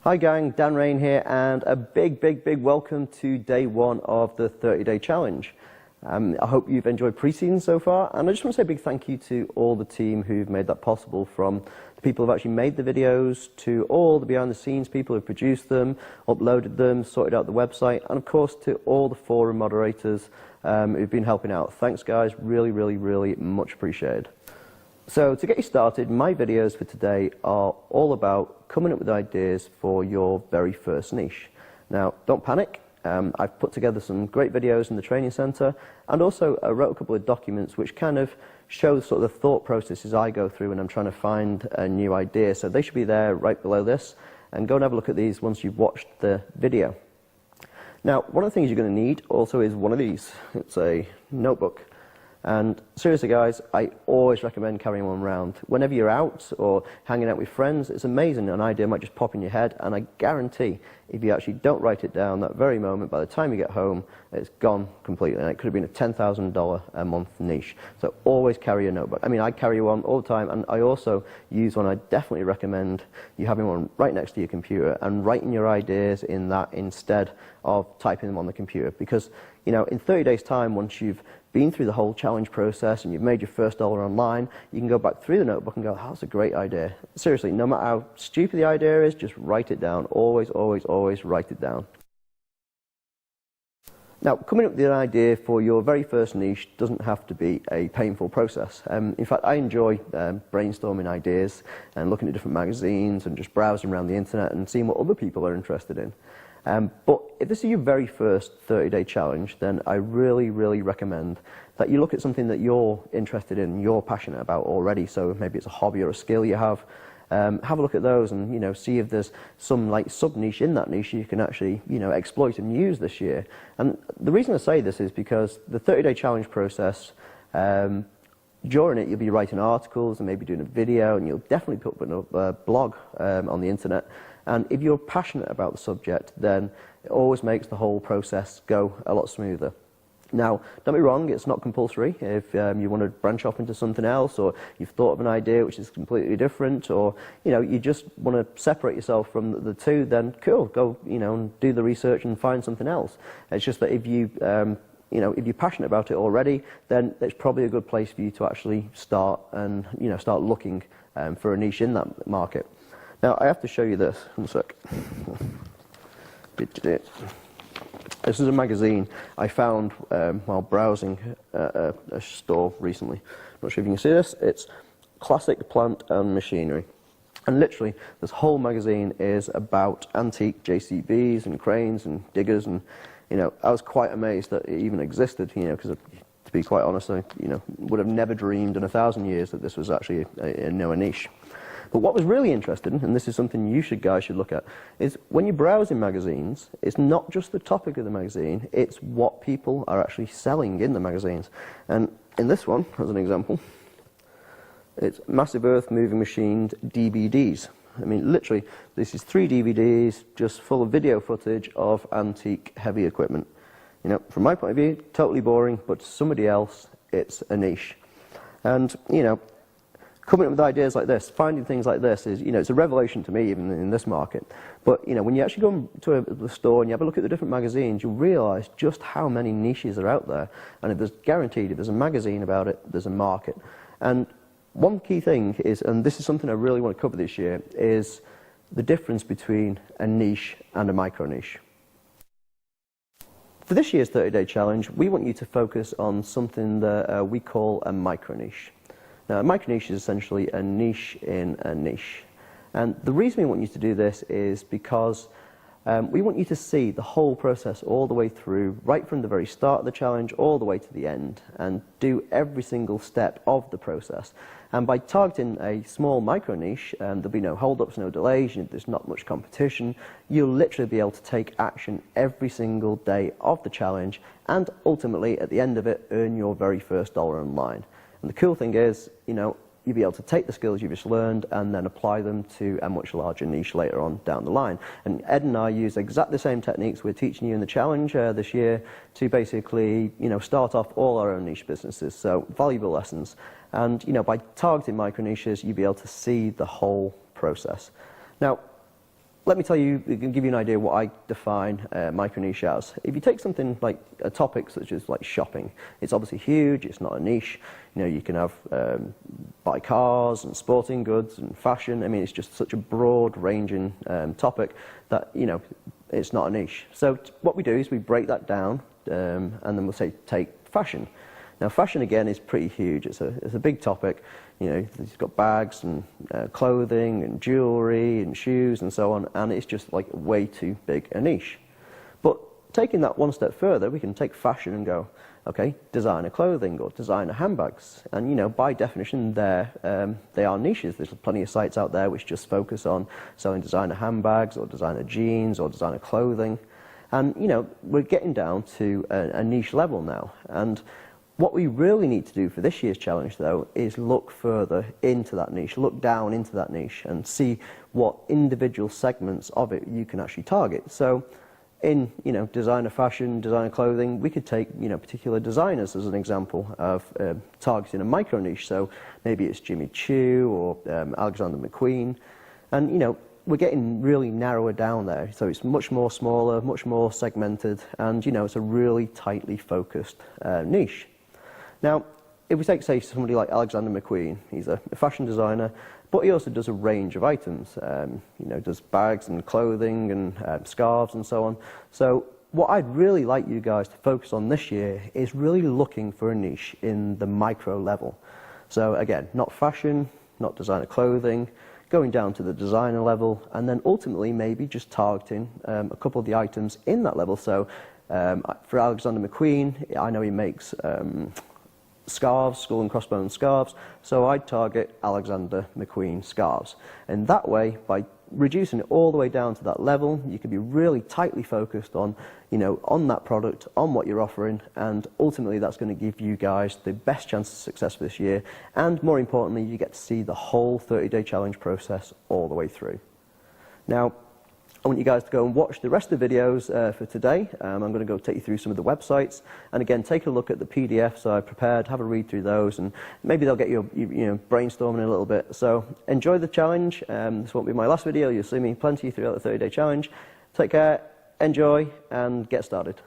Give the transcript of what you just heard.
Hi gang, Dan Rain here, and a big welcome to day one of the 30-day challenge. I hope you've enjoyed pre-season so far, and I just want to say a big thank you to all the team who've made that possible, from the people who've actually made the videos to all the behind-the-scenes people who've produced them, uploaded them, sorted out the website, and of course to all the forum moderators who've been helping out. Thanks guys, really much appreciated. So to get you started, my videos for today are all about coming up with ideas for your very first niche. Now, don't panic. I've put together some great videos in the training center, and also I wrote a couple of documents which kind of show sort of the thought processes I go through when I'm trying to find a new idea. So they should be there right below this, and go and have a look at these once you've watched the video. Now, one of the things you're going to need also is one of these. It's a notebook. And seriously guys, I always recommend carrying one around. Whenever you're out or hanging out with friends, it's amazing. An idea might just pop in your head, and I guarantee if you actually don't write it down that very moment, by the time you get home, it's gone completely. And it could have been a $10,000 a month niche. So always carry a notebook. I mean, I carry one all the time, and I also use one. I definitely recommend you having one right next to your computer and writing your ideas in that instead of typing them on the computer. Because, you know, in 30 days time, once you've been through the whole challenge process and you've made your first dollar online, you can go back through the notebook and go, oh, that's a great idea. Seriously, no matter how stupid the idea is, just write it down. Always write it down. Now, coming up with an idea for your very first niche doesn't have to be a painful process. In fact, I enjoy brainstorming ideas and looking at different magazines and just browsing around the internet and seeing what other people are interested in. But if this is your very first 30-day challenge, then I really recommend that you look at something that you're interested in, you're passionate about already. So maybe it's a hobby or a skill you have. Have a look at those and, you know, see if there's some like sub-niche in that niche you can actually, you know, exploit and use this year. And the reason I say this is because the 30-day challenge process, during it you'll be writing articles and maybe doing a video, and you'll definitely put up a blog on the internet. And if you're passionate about the subject, then it always makes the whole process go a lot smoother. Now, don't be wrong, it's not compulsory. If you want to branch off into something else, or you've thought of an idea which is completely different, or, you know, you just want to separate yourself from the two, then cool, go, you know, and do the research and find something else. It's just that if you, you know, if you're passionate about it already, then it's probably a good place for you to actually start and, you know, start looking for a niche in that market. Now, I have to show you this. One sec. This is a magazine I found while browsing a store recently. Not sure if you can see this. It's Classic Plant and Machinery. And literally, this whole magazine is about antique JCBs and cranes and diggers. And, you know, I was quite amazed that it even existed, you know, because to be quite honest, I, you know, would have never dreamed in 1,000 years that this was actually a niche. But what was really interesting, and this is something you guys should look at, is when you're browsing magazines, it's not just the topic of the magazine, it's what people are actually selling in the magazines. And in this one, as an example, it's Massive Earth Moving Machines DVDs. I mean, literally, this is 3 DVDs just full of video footage of antique heavy equipment. You know, from my point of view, totally boring, but to somebody else, it's a niche. And, you know, coming up with ideas like this, finding things like this is, you know, it's a revelation to me even in this market. But, you know, when you actually go to the store and you have a look at the different magazines, you'll realize just how many niches are out there. And if there's guaranteed, if there's a magazine about it, there's a market. And one key thing is, and this is something I really want to cover this year, is the difference between a niche and a micro niche. For this year's 30-day challenge, we want you to focus on something that we call a micro niche. Now, a micro niche is essentially a niche in a niche. And the reason we want you to do this is because we want you to see the whole process all the way through, right from the very start of the challenge all the way to the end, and do every single step of the process. And by targeting a small micro niche, there'll be no hold-ups, no delays, there's not much competition, you'll literally be able to take action every single day of the challenge, and ultimately, at the end of it, earn your very first dollar online. And the cool thing is, you know, you'll be able to take the skills you've just learned and then apply them to a much larger niche later on down the line. And Ed and I use exactly the same techniques we're teaching you in the challenge this year to basically, you know, start off all our own niche businesses. So valuable lessons. And, you know, by targeting micro niches, you'll be able to see the whole process. Now, let me tell you, give you an idea what I define micro niche as. If you take something like a topic such as like shopping, it's obviously huge, it's not a niche. You know, you can have buy cars and sporting goods and fashion. I mean, it's just such a broad ranging topic that, you know, it's not a niche. So what we do is we break that down and then we'll say take fashion. Now fashion again is pretty huge, it's a big topic. You know, you've got bags and clothing and jewellery and shoes and so on, and it's just like way too big a niche. But taking that one step further, we can take fashion and go, okay, designer clothing or designer handbags. And you know, by definition, they are niches. There's plenty of sites out there which just focus on selling designer handbags or designer jeans or designer clothing. And you know, we're getting down to a niche level now. And what we really need to do for this year's challenge, though, is look further into that niche, look down into that niche and see what individual segments of it you can actually target. So in, you know, designer fashion, designer clothing, we could take, you know, particular designers as an example of targeting a micro niche. So maybe it's Jimmy Choo or Alexander McQueen. And, you know, we're getting really narrower down there. So it's much more smaller, much more segmented, and, you know, it's a really tightly focused niche. Now, if we take, say, somebody like Alexander McQueen, he's a fashion designer, but he also does a range of items. You know, does bags and clothing and scarves and so on. So what I'd really like you guys to focus on this year is really looking for a niche in the micro level. So again, not fashion, not designer clothing, going down to the designer level, and then ultimately maybe just targeting a couple of the items in that level. So for Alexander McQueen, I know he makes scarves, skull and crossbones scarves, so I'd target Alexander McQueen scarves. And that way, by reducing it all the way down to that level, you can be really tightly focused on, you know, on that product, on what you're offering, and ultimately that's going to give you guys the best chance of success for this year. And more importantly, you get to see the whole 30-day challenge process all the way through. Now, I want you guys to go and watch the rest of the videos for today. I'm going to go take you through some of the websites, and again, take a look at the PDFs I prepared, have a read through those, and maybe they'll get you, brainstorming a little bit. So enjoy the challenge. This won't be my last video. You'll see me plenty throughout the 30-day challenge. Take care, enjoy, and get started.